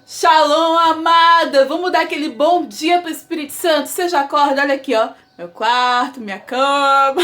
Shalom, amada! Vamos dar aquele bom dia pro Espírito Santo. Você já acorda, olha aqui, ó. Meu quarto, minha cama.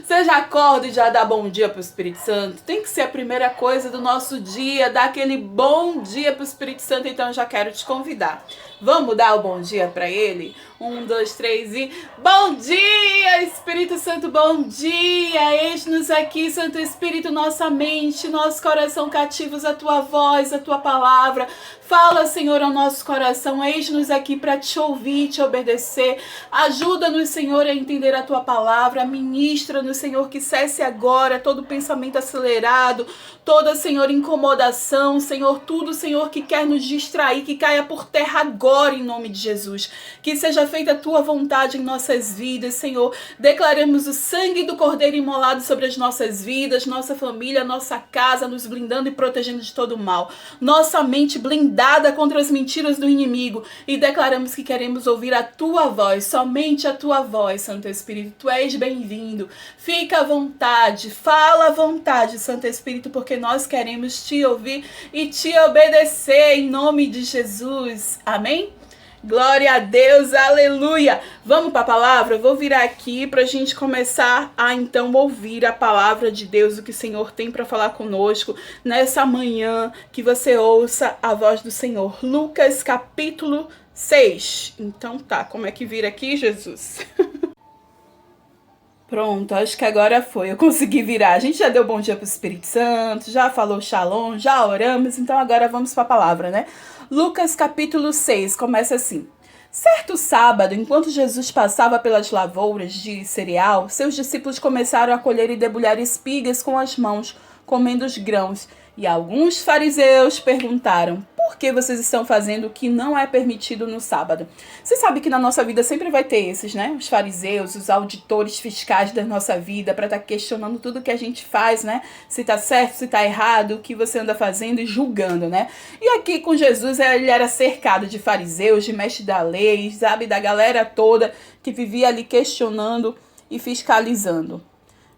Você já acorda e já dá bom dia pro Espírito Santo? Tem que ser a primeira coisa do nosso dia, dar aquele bom dia pro Espírito Santo. Então eu já quero te convidar. Vamos dar o bom dia para ele? 1, 2, 3 e... Bom dia, Espírito Santo, bom dia! Eis-nos aqui, Santo Espírito, nossa mente, nosso coração cativos à tua voz, à tua palavra. Fala, Senhor, ao nosso coração. Eis-nos aqui para te ouvir, te obedecer. Ajuda-nos, Senhor, a entender a tua palavra. Ministra-nos, Senhor, que cesse agora todo pensamento acelerado, toda, Senhor, incomodação, Senhor, tudo, Senhor, que quer nos distrair, que caia por terra agora, em nome de Jesus. Que seja feita a tua vontade em nossas vidas, Senhor. Declaramos o sangue do Cordeiro imolado sobre as nossas vidas, nossa família, nossa casa, nos blindando e protegendo de todo o mal. Nossa mente blindada contra as mentiras do inimigo. E declaramos que queremos ouvir a tua voz, somente a tua voz, Santo Espírito. Tu és bem-vindo. Fica à vontade, fala à vontade, Santo Espírito, porque nós queremos te ouvir e te obedecer em nome de Jesus. Amém? Glória a Deus, aleluia! Vamos para a palavra? Eu vou virar aqui para a gente começar a então ouvir a palavra de Deus, o que o Senhor tem para falar conosco nessa manhã, que você ouça a voz do Senhor. Lucas capítulo 6. Então tá, como é que vira aqui, Jesus? Pronto, acho que agora foi, eu consegui virar. A gente já deu bom dia para o Espírito Santo, já falou shalom, já oramos, então agora vamos para a palavra, né? Lucas capítulo 6, começa assim. Certo sábado, enquanto Jesus passava pelas lavouras de cereal, seus discípulos começaram a colher e debulhar espigas com as mãos, comendo os grãos. E alguns fariseus perguntaram: por que vocês estão fazendo o que não é permitido no sábado? Você sabe que na nossa vida sempre vai ter esses, né? Os fariseus, os auditores fiscais da nossa vida, para estar questionando tudo que a gente faz, né? Se tá certo, se tá errado, o que você anda fazendo e julgando, né? E aqui com Jesus, ele era cercado de fariseus, de mestres da lei, sabe? Da galera toda que vivia ali questionando e fiscalizando.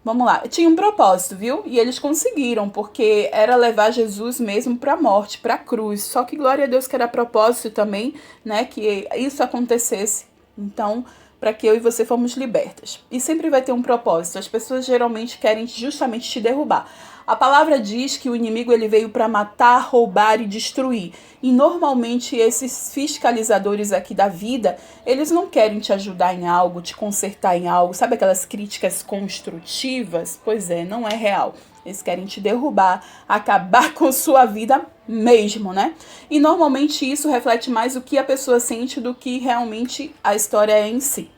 Vamos lá, tinha um propósito, viu? E eles conseguiram, porque era levar Jesus mesmo para a morte, para a cruz. Só que glória a Deus que era propósito também, né? Que isso acontecesse. Então, para que eu e você fomos libertas. E sempre vai ter um propósito. As pessoas geralmente querem justamente te derrubar. A palavra diz que o inimigo ele veio para matar, roubar e destruir. E normalmente esses fiscalizadores aqui da vida, eles não querem te ajudar em algo, te consertar em algo. Sabe aquelas críticas construtivas? Pois é, não é real. Eles querem te derrubar, acabar com sua vida mesmo, né? E normalmente isso reflete mais o que a pessoa sente do que realmente a história é em si.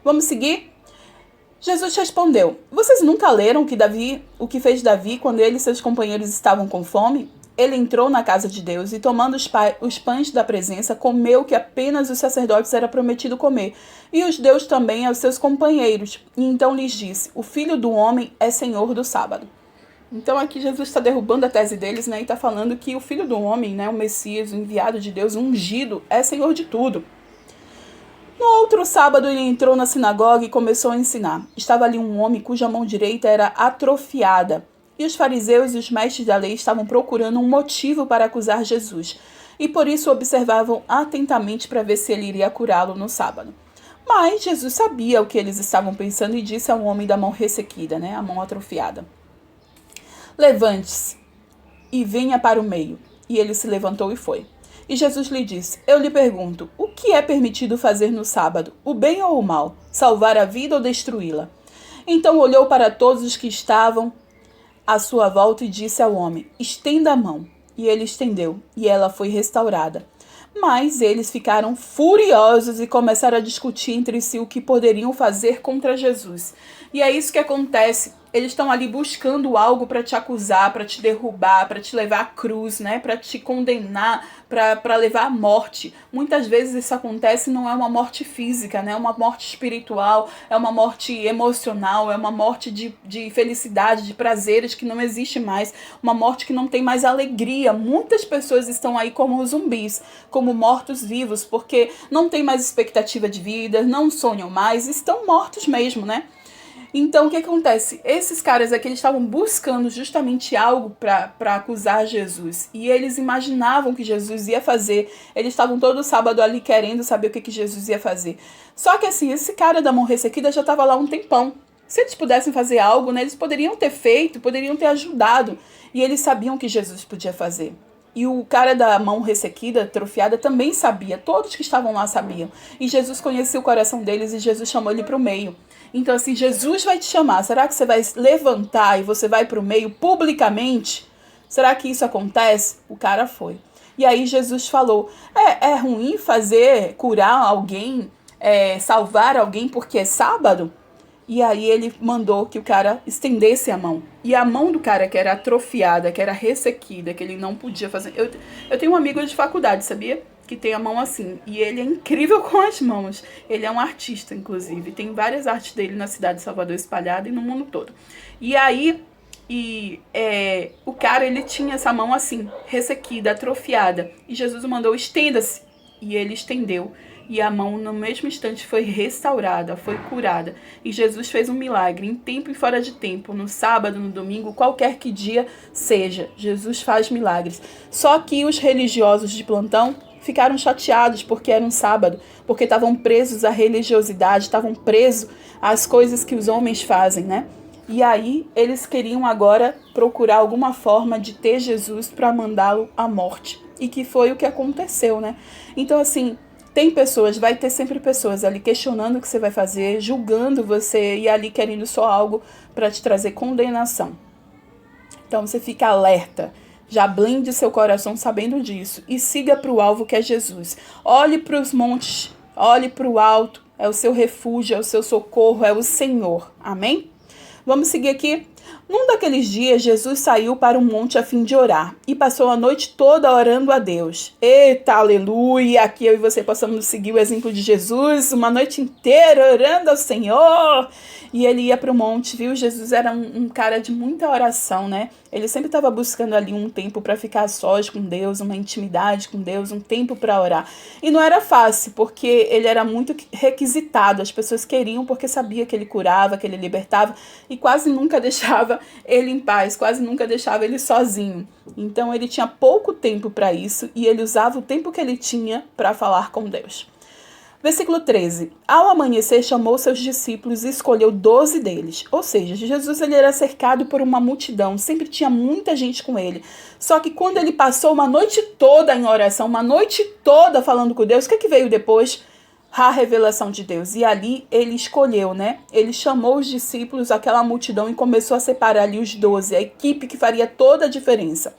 Vamos seguir? Jesus respondeu: vocês nunca leram o que fez Davi quando ele e seus companheiros estavam com fome? Ele entrou na casa de Deus e, tomando os pães da presença, comeu o que apenas os sacerdotes era prometido comer, e os deu também aos seus companheiros. E então lhes disse: o Filho do Homem é Senhor do sábado. Então aqui Jesus está derrubando a tese deles, né? E está falando que o Filho do Homem, né, o Messias, o enviado de Deus, o ungido, é Senhor de tudo. No outro sábado ele entrou na sinagoga e começou a ensinar. Estava ali um homem cuja mão direita era atrofiada. E os fariseus e os mestres da lei estavam procurando um motivo para acusar Jesus. E por isso observavam atentamente para ver se ele iria curá-lo no sábado. Mas Jesus sabia o que eles estavam pensando e disse ao homem da mão ressequida, né, a mão atrofiada: levante-se e venha para o meio. E ele se levantou e foi. E Jesus lhe disse: eu lhe pergunto, o que é permitido fazer no sábado, o bem ou o mal, salvar a vida ou destruí-la? Então olhou para todos os que estavam à sua volta e disse ao homem: estenda a mão. E ele estendeu, e ela foi restaurada. Mas eles ficaram furiosos e começaram a discutir entre si o que poderiam fazer contra Jesus. E é isso que acontece. Eles estão ali buscando algo para te acusar, para te derrubar, para te levar à cruz, né? Para te condenar, para levar à morte. Muitas vezes isso acontece, não é uma morte física, né? É uma morte espiritual, é uma morte emocional, é uma morte de felicidade, de prazeres que não existe mais, uma morte que não tem mais alegria. Muitas pessoas estão aí como zumbis, como mortos-vivos, porque não tem mais expectativa de vida, não sonham mais, estão mortos mesmo, né? Então, o que acontece? Esses caras aqui, eles estavam buscando justamente algo para acusar Jesus. E eles imaginavam que Jesus ia fazer. Eles estavam todo sábado ali querendo saber o que Jesus ia fazer. Só que assim, esse cara da mão ressequida já estava lá há um tempão. Se eles pudessem fazer algo, né, eles poderiam ter feito, poderiam ter ajudado. E eles sabiam que Jesus podia fazer. E o cara da mão ressequida, atrofiada, também sabia. Todos que estavam lá sabiam. E Jesus conhecia o coração deles e Jesus chamou ele para o meio. Então, assim, Jesus vai te chamar. Será que você vai levantar e você vai para o meio publicamente? Será que isso acontece? O cara foi. E aí Jesus falou, é ruim curar alguém, salvar alguém porque é sábado? E aí ele mandou que o cara estendesse a mão. E a mão do cara que era atrofiada, que era ressequida, que ele não podia fazer... Eu tenho um amigo de faculdade, sabia? Que tem a mão assim. E ele é incrível com as mãos. Ele é um artista, inclusive. Tem várias artes dele na cidade de Salvador espalhada e no mundo todo. E aí, o cara, ele tinha essa mão assim, ressequida, atrofiada. E Jesus mandou, estenda-se. E ele estendeu. E a mão, no mesmo instante, foi restaurada, foi curada. E Jesus fez um milagre, em tempo e fora de tempo, no sábado, no domingo, qualquer que dia seja. Jesus faz milagres. Só que os religiosos de plantão ficaram chateados porque era um sábado, porque estavam presos à religiosidade, estavam presos às coisas que os homens fazem, né? E aí eles queriam agora procurar alguma forma de ter Jesus para mandá-lo à morte. E que foi o que aconteceu, né? Então, assim, vai ter sempre pessoas ali questionando o que você vai fazer, julgando você e ali querendo só algo para te trazer condenação. Então você fica alerta. Já blinde seu coração sabendo disso e siga para o alvo que é Jesus. Olhe para os montes, olhe para o alto, é o seu refúgio, é o seu socorro, é o Senhor. Amém? Vamos seguir aqui. Num daqueles dias, Jesus saiu para um monte a fim de orar e passou a noite toda orando a Deus. Eita, aleluia! Aqui eu e você possamos seguir o exemplo de Jesus, uma noite inteira orando ao Senhor. E ele ia para o monte, viu? Jesus era um cara de muita oração, né? Ele sempre estava buscando ali um tempo para ficar sós com Deus, uma intimidade com Deus, um tempo para orar. E não era fácil, porque ele era muito requisitado. As pessoas queriam porque sabia que ele curava, que ele libertava e quase nunca deixava ele em paz, quase nunca deixava ele sozinho. Então ele tinha pouco tempo para isso e ele usava o tempo que ele tinha para falar com Deus. Versículo 13. Ao amanhecer, chamou seus discípulos e escolheu 12 deles. Ou seja, Jesus ele era cercado por uma multidão, sempre tinha muita gente com ele. Só que quando ele passou uma noite toda em oração, uma noite toda falando com Deus, o que veio depois? A revelação de Deus. E ali ele escolheu, né? Ele chamou os discípulos, aquela multidão, e começou a separar ali os 12, a equipe que faria toda a diferença.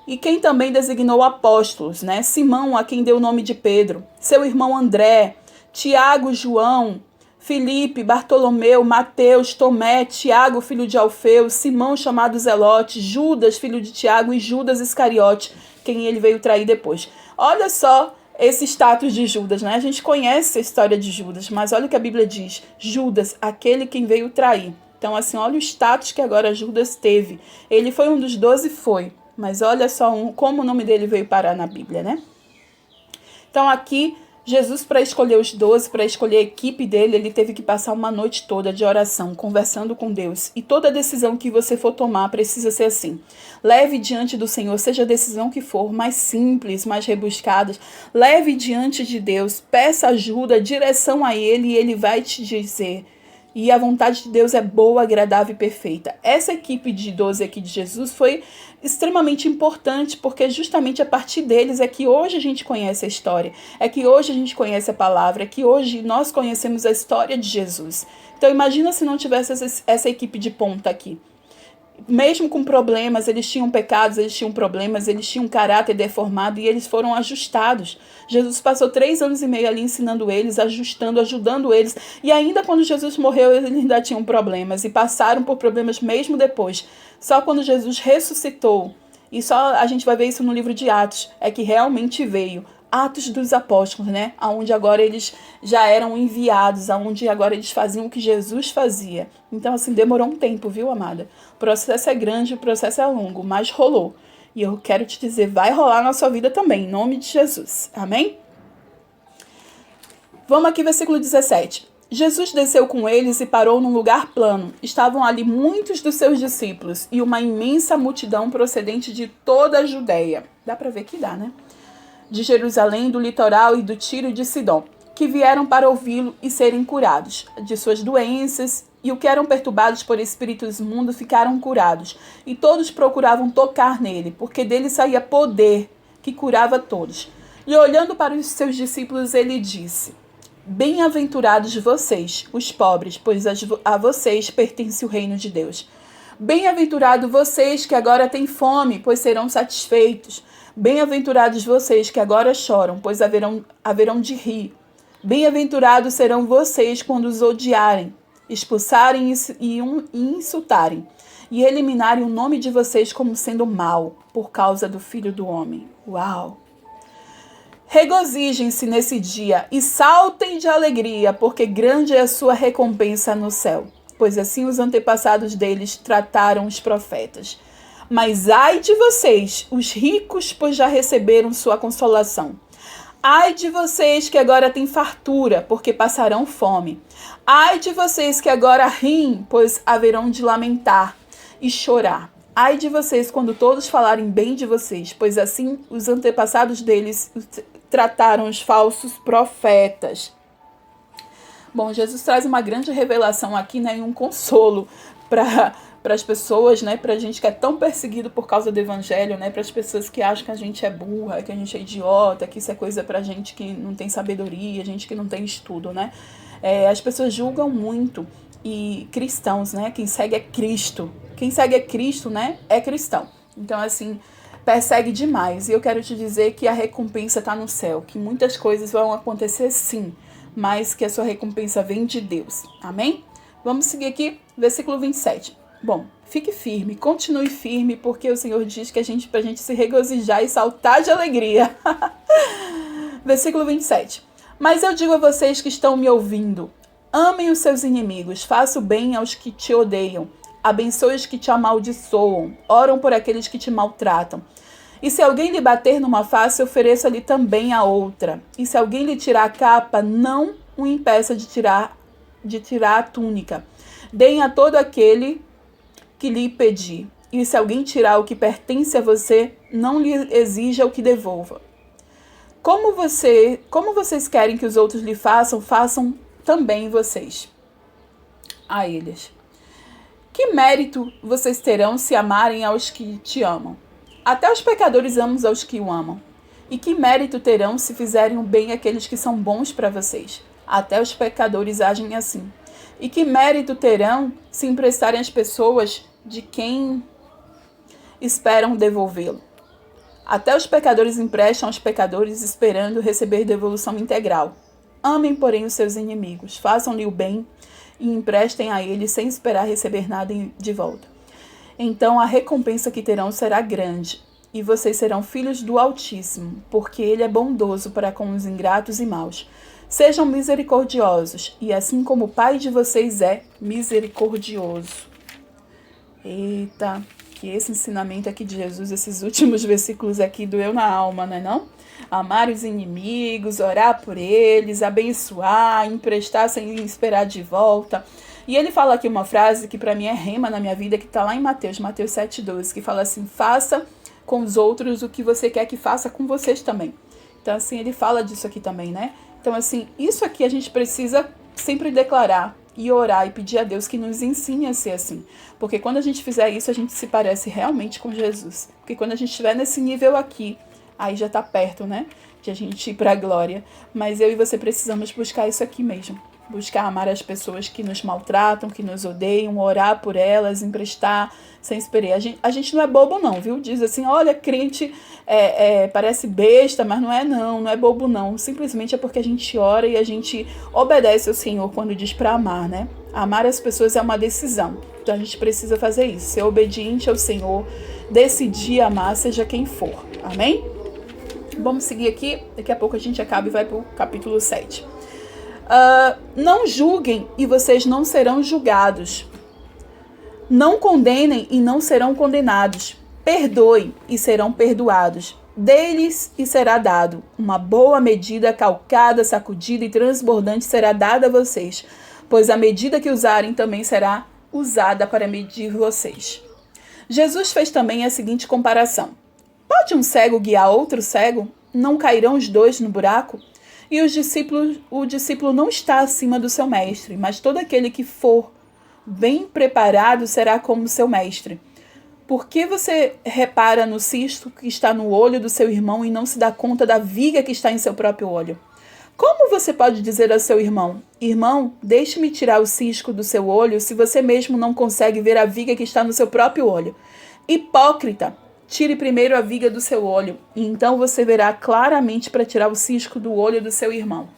E quem também designou apóstolos, né? Simão, a quem deu o nome de Pedro, seu irmão André, Tiago, João, Filipe, Bartolomeu, Mateus, Tomé, Tiago, filho de Alfeu, Simão, chamado Zelote, Judas, filho de Tiago, e Judas Iscariote, quem ele veio trair depois. Olha só esse status de Judas, né? A gente conhece a história de Judas, mas olha o que a Bíblia diz. Judas, aquele quem veio trair. Então, assim, olha o status que agora Judas teve. Ele foi um dos 12, foi. Mas olha só como o nome dele veio parar na Bíblia, né? Então aqui, Jesus, para escolher os 12, para escolher a equipe dele, ele teve que passar uma noite toda de oração, conversando com Deus. E toda decisão que você for tomar precisa ser assim. Leve diante do Senhor, seja a decisão que for, mais simples, mais rebuscadas. Leve diante de Deus, peça ajuda, direção a Ele e Ele vai te dizer. E a vontade de Deus é boa, agradável e perfeita. Essa equipe de 12 aqui de Jesus foi extremamente importante, porque justamente a partir deles é que hoje a gente conhece a história, é que hoje a gente conhece a palavra, é que hoje nós conhecemos a história de Jesus. Então imagina se não tivesse essa equipe de ponta aqui. Mesmo com problemas, eles tinham pecados, eles tinham problemas, eles tinham um caráter deformado e eles foram ajustados. Jesus passou 3 anos e meio ali ensinando eles, ajustando, ajudando eles. E ainda quando Jesus morreu, eles ainda tinham problemas e passaram por problemas mesmo depois. Só quando Jesus ressuscitou, e só a gente vai ver isso no livro de Atos, é que realmente veio. Atos dos Apóstolos, né? Onde agora eles já eram enviados, onde agora eles faziam o que Jesus fazia. Então, assim, demorou um tempo, viu, amada? O processo é grande, o processo é longo, mas rolou. E eu quero te dizer, vai rolar na sua vida também, em nome de Jesus. Amém? Vamos aqui, versículo 17. Jesus desceu com eles e parou num lugar plano. Estavam ali muitos dos seus discípulos e uma imensa multidão procedente de toda a Judéia. Dá para ver que dá, né? De Jerusalém, do litoral e do Tiro e de Sidom, que vieram para ouvi-lo e serem curados de suas doenças, e o que eram perturbados por espíritos imundos ficaram curados. E todos procuravam tocar nele, porque dele saía poder que curava todos. E olhando para os seus discípulos, ele disse: Bem-aventurados vocês, os pobres, pois a vocês pertence o reino de Deus. Bem-aventurados vocês que agora têm fome, pois serão satisfeitos. Bem-aventurados vocês que agora choram, pois haverão de rir. Bem-aventurados serão vocês quando os odiarem, expulsarem e insultarem, e eliminarem o nome de vocês como sendo mau, por causa do Filho do Homem. Uau! Regozijem-se nesse dia e saltem de alegria, porque grande é a sua recompensa no céu, pois assim os antepassados deles trataram os profetas. Mas ai de vocês, os ricos, pois já receberam sua consolação. Ai de vocês que agora têm fartura, porque passarão fome. Ai de vocês que agora riem, pois haverão de lamentar e chorar. Ai de vocês quando todos falarem bem de vocês, pois assim os antepassados deles trataram os falsos profetas. Bom, Jesus traz uma grande revelação aqui, né, e um consolo para as pessoas, né, para a gente que é tão perseguido por causa do evangelho, né, para as pessoas que acham que a gente é burra, que a gente é idiota, que isso é coisa para gente que não tem sabedoria, gente que não tem estudo, né. As pessoas julgam muito, e cristãos, né, quem segue é Cristo. Quem segue é Cristo, né, é cristão. Então, assim, persegue demais. E eu quero te dizer que a recompensa está no céu, que muitas coisas vão acontecer sim, mas que a sua recompensa vem de Deus. Amém? Vamos seguir aqui, versículo 27. Bom, fique firme, continue firme, porque o Senhor diz que pra gente se regozijar e saltar de alegria. Versículo 27. Mas eu digo a vocês que estão me ouvindo, amem os seus inimigos, faça o bem aos que te odeiam, abençoe os que te amaldiçoam, oram por aqueles que te maltratam. E se alguém lhe bater numa face, ofereça-lhe também a outra. E se alguém lhe tirar a capa, não o impeça de tirar a túnica. Deem a todo aquele que lhe pedir. E se alguém tirar o que pertence a você, não lhe exija o que devolva. Como vocês querem que os outros lhe façam, façam também vocês a eles. Que mérito vocês terão se amarem aos que te amam? Até os pecadores amam aos que o amam. E que mérito terão se fizerem o bem àqueles que são bons para vocês? Até os pecadores agem assim. E que mérito terão se emprestarem às pessoas de quem esperam devolvê-lo? Até os pecadores emprestam aos pecadores esperando receber devolução integral. Amem, porém, os seus inimigos, façam-lhe o bem e emprestem a eles sem esperar receber nada de volta. Então a recompensa que terão será grande, e vocês serão filhos do Altíssimo, porque ele é bondoso para com os ingratos e maus. Sejam misericordiosos, e assim como o Pai de vocês é misericordioso. Eita, que esse ensinamento aqui de Jesus, esses últimos versículos aqui, doeu na alma, não é não? Amar os inimigos, orar por eles, abençoar, emprestar sem esperar de volta. E ele fala aqui uma frase que para mim é rema na minha vida, que está lá em Mateus 7,12, que fala assim: faça com os outros o que você quer que faça com vocês também. Então, assim, ele fala disso aqui também, né? Então, assim, isso aqui a gente precisa sempre declarar e orar e pedir a Deus que nos ensine a ser assim. Porque quando a gente fizer isso, a gente se parece realmente com Jesus. Porque quando a gente estiver nesse nível aqui, aí já tá perto, né? De a gente ir pra glória. Mas eu e você precisamos buscar isso aqui mesmo. Buscar amar as pessoas que nos maltratam, que nos odeiam, orar por elas, emprestar, sem esperar. A gente não é bobo não, viu? Diz assim, olha, crente parece besta, mas não é bobo não. Simplesmente é porque a gente ora e a gente obedece ao Senhor quando diz para amar, né? Amar as pessoas é uma decisão. Então a gente precisa fazer isso, ser obediente ao Senhor, decidir amar, seja quem for. Amém? Vamos seguir aqui, daqui a pouco a gente acaba e vai pro capítulo 7. Não julguem e vocês não serão julgados. Não condenem e não serão condenados. Perdoem e serão perdoados. Deles e será dado. Uma boa medida, calcada, sacudida e transbordante será dada a vocês, pois a medida que usarem também será usada para medir vocês. Jesus fez também a seguinte comparação. Pode um cego guiar outro cego? Não cairão os dois no buraco? E o discípulo não está acima do seu mestre, mas todo aquele que for bem preparado será como seu mestre. Por que você repara no cisto que está no olho do seu irmão e não se dá conta da viga que está em seu próprio olho? Como você pode dizer ao seu irmão, irmão, deixe-me tirar o cisco do seu olho, se você mesmo não consegue ver a viga que está no seu próprio olho? Hipócrita! Tire primeiro a viga do seu olho, e então você verá claramente para tirar o cisco do olho do seu irmão.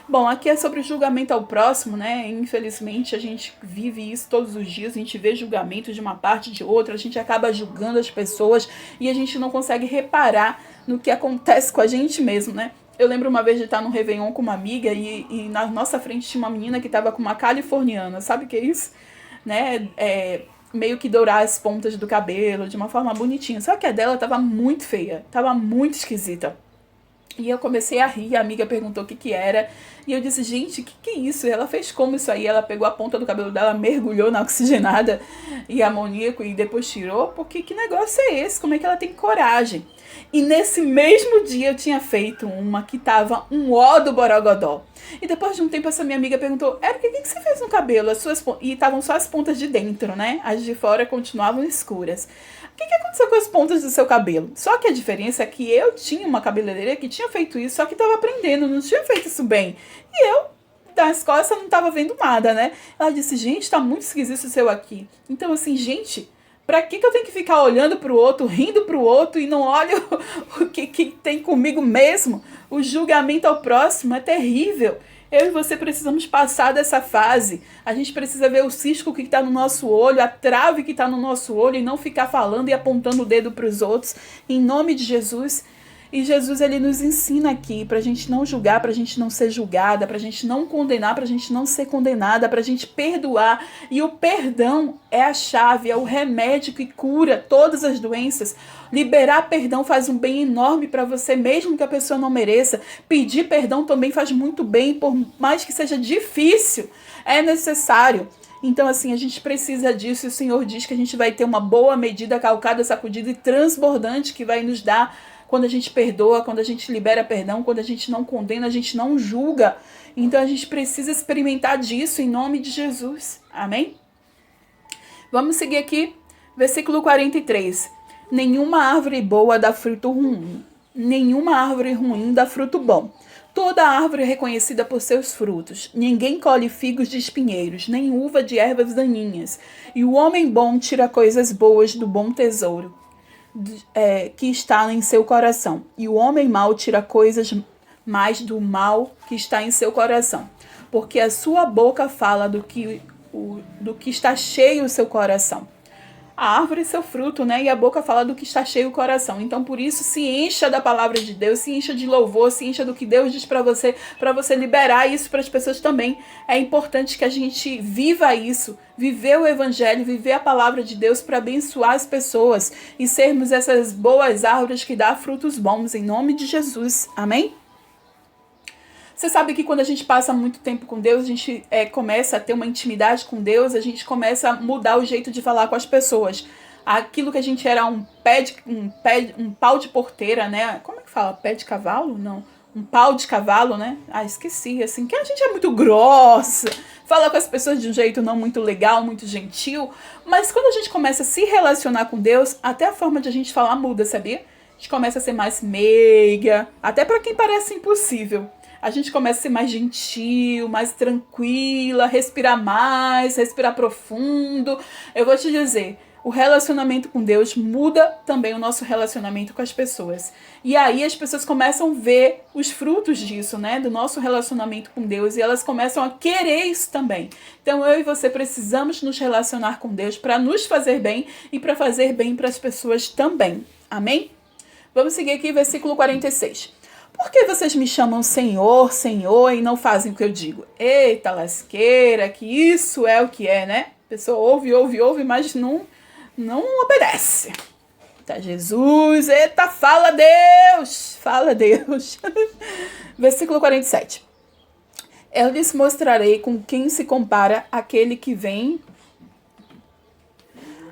Bom, aqui é sobre julgamento ao próximo, né? Infelizmente, a gente vive isso todos os dias, a gente vê julgamento de uma parte de outra, a gente acaba julgando as pessoas e a gente não consegue reparar no que acontece com a gente mesmo, né? Eu lembro uma vez de estar num Réveillon com uma amiga e na nossa frente tinha uma menina que estava com uma californiana, sabe o que é isso? Né? Meio que dourar as pontas do cabelo de uma forma bonitinha. Só que a dela tava muito feia, tava muito esquisita. E eu comecei a rir, a amiga perguntou o que era. E eu disse, gente, o que é isso? E ela fez como isso aí? Ela pegou a ponta do cabelo dela, mergulhou na oxigenada e amoníaco e depois tirou. Porque que negócio é esse? Como é que ela tem coragem? E nesse mesmo dia eu tinha feito uma que tava um ó do borogodó. E depois de um tempo essa minha amiga perguntou, Érica, o que você fez no cabelo? E estavam só as pontas de dentro, né? As de fora continuavam escuras. O que aconteceu com as pontas do seu cabelo? Só que a diferença é que eu tinha uma cabeleireira que tinha feito isso, só que estava aprendendo, não tinha feito isso bem. E eu, das costas, não estava vendo nada, né? Ela disse, gente, tá muito esquisito o seu aqui. Então, assim, gente, pra que eu tenho que ficar olhando pro outro, rindo pro outro e não olho o que tem comigo mesmo? O julgamento ao próximo é terrível. Eu e você precisamos passar dessa fase. A gente precisa ver o cisco que está no nosso olho, a trave que está no nosso olho e não ficar falando e apontando o dedo para os outros. Em nome de Jesus. E Jesus, ele nos ensina aqui para a gente não julgar, para a gente não ser julgada, para a gente não condenar, para a gente não ser condenada, para a gente perdoar. E o perdão é a chave, é o remédio que cura todas as doenças. Liberar perdão faz um bem enorme para você, mesmo que a pessoa não mereça. Pedir perdão também faz muito bem, por mais que seja difícil, é necessário. Então, assim, a gente precisa disso e o Senhor diz que a gente vai ter uma boa medida, calcada, sacudida e transbordante que vai nos dar quando a gente perdoa, quando a gente libera perdão, quando a gente não condena, a gente não julga. Então, a gente precisa experimentar disso em nome de Jesus. Amém? Vamos seguir aqui, versículo 43. Nenhuma árvore boa dá fruto ruim, nenhuma árvore ruim dá fruto bom. Toda árvore é reconhecida por seus frutos. Ninguém colhe figos de espinheiros, nem uva de ervas daninhas. E o homem bom tira coisas boas do bom tesouro que está em seu coração. E o homem mau tira coisas mais do mal que está em seu coração. Porque a sua boca fala do que está cheio o seu coração. A árvore é seu fruto, né? E a boca fala do que está cheio o coração. Então, por isso, se encha da palavra de Deus, se encha de louvor, se encha do que Deus diz para você liberar isso para as pessoas também. É importante que a gente viva isso, viver o evangelho, viver a palavra de Deus para abençoar as pessoas e sermos essas boas árvores que dão frutos bons, em nome de Jesus. Amém? Você sabe que quando a gente passa muito tempo com Deus, a gente começa a ter uma intimidade com Deus, a gente começa a mudar o jeito de falar com as pessoas. Aquilo que a gente era um pau de porteira, né? Como é que fala? Pé de cavalo? Não. Um pau de cavalo, né? Ah, esqueci. Assim, que a gente é muito grossa, fala com as pessoas de um jeito não muito legal, muito gentil. Mas quando a gente começa a se relacionar com Deus, até a forma de a gente falar muda, sabia? A gente começa a ser mais meiga, até para quem parece impossível. A gente começa a ser mais gentil, mais tranquila, respirar mais, respirar profundo. Eu vou te dizer, o relacionamento com Deus muda também o nosso relacionamento com as pessoas. E aí as pessoas começam a ver os frutos disso, né? Do nosso relacionamento com Deus. E elas começam a querer isso também. Então eu e você precisamos nos relacionar com Deus para nos fazer bem e para fazer bem para as pessoas também. Amém? Vamos seguir aqui, versículo 46. Por que vocês me chamam Senhor, Senhor e não fazem o que eu digo? Eita lasqueira, que isso é o que é, né? A pessoa ouve, mas não obedece. Eita, Jesus! Eita, fala Deus! Fala Deus! Versículo 47. Eu lhes mostrarei com quem se compara aquele que vem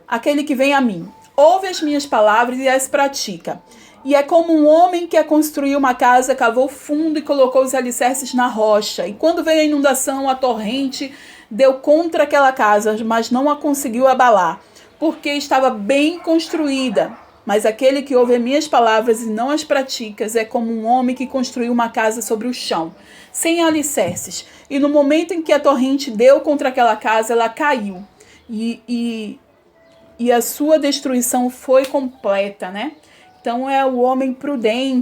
a mim. Ouve as minhas palavras e as pratica. E é como um homem que construiu uma casa, cavou fundo e colocou os alicerces na rocha. E quando veio a inundação, a torrente deu contra aquela casa, mas não a conseguiu abalar, porque estava bem construída. Mas aquele que ouve as minhas palavras e não as pratica é como um homem que construiu uma casa sobre o chão, sem alicerces. E no momento em que a torrente deu contra aquela casa, ela caiu. E a sua destruição foi completa, né? Então é o homem prudente.